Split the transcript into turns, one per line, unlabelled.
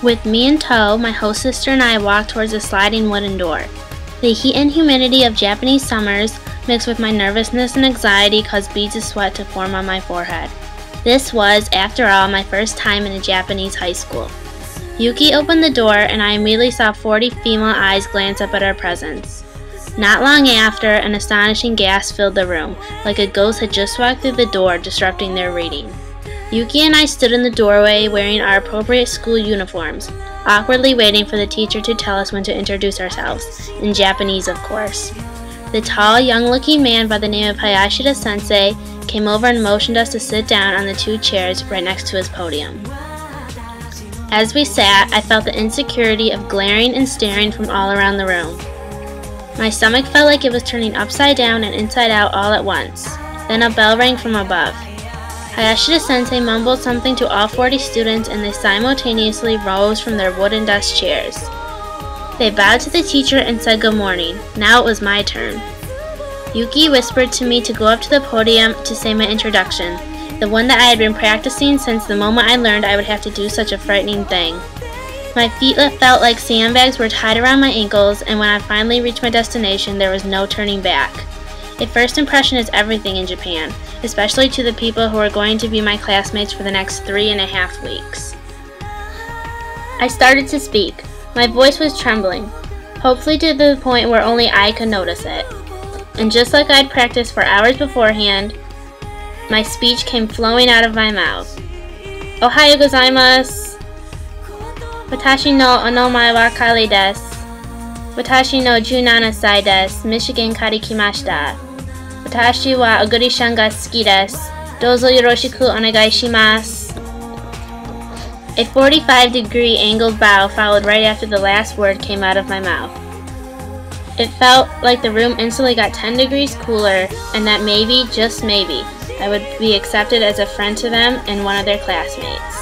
With me in tow, my host sister and I walked towards a sliding wooden door. The heat and humidity of Japanese summers mixed with my nervousness and anxiety caused beads of sweat to form on my forehead. This was, after all, my first time in a Japanese high school. Yuki opened the door and I immediately saw 40 female eyes glance up at our presence. Not long after, an astonishing gasp filled the room, like a ghost had just walked through the door, disrupting their reading. Yuki and I stood in the doorway wearing our appropriate school uniforms, awkwardly waiting for the teacher to tell us when to introduce ourselves, in Japanese of course. The tall, young-looking man by the name of Hayashida-sensei came over and motioned us to sit down on the 2 chairs right next to his podium. As we sat, I felt the insecurity of glaring and staring from all around the room. My stomach felt like it was turning upside down and inside out all at once. Then a bell rang from above. Hayashida-sensei mumbled something to all 40 students and they simultaneously rose from their wooden desk chairs. They bowed to the teacher and said good morning. Now it was my turn. Yuki whispered to me to go up to the podium to say my introduction, the one that I had been practicing since the moment I learned I would have to do such a frightening thing. My feet felt like sandbags were tied around my ankles, and when I finally reached my destination, there was no turning back. A first impression is everything in Japan, especially to the people who are going to be my classmates for the next 3.5 weeks. I started to speak. My voice was trembling, hopefully to the point where only I could notice it. And just like I'd practiced for hours beforehand, my speech came flowing out of my mouth. Ohayou gozaimasu. Watashi no onomae wa Kari desu. Watashi no 17 sai desu. Michigan kara kimashita. Watashi wa oguri-shan ga suki desu. Dozo yoroshiku onegai shimasu. A 45-degree angled bow followed right after the last word came out of my mouth. It felt like the room instantly got 10 degrees cooler and that maybe, just maybe, I would be accepted as a friend to them and one of their classmates.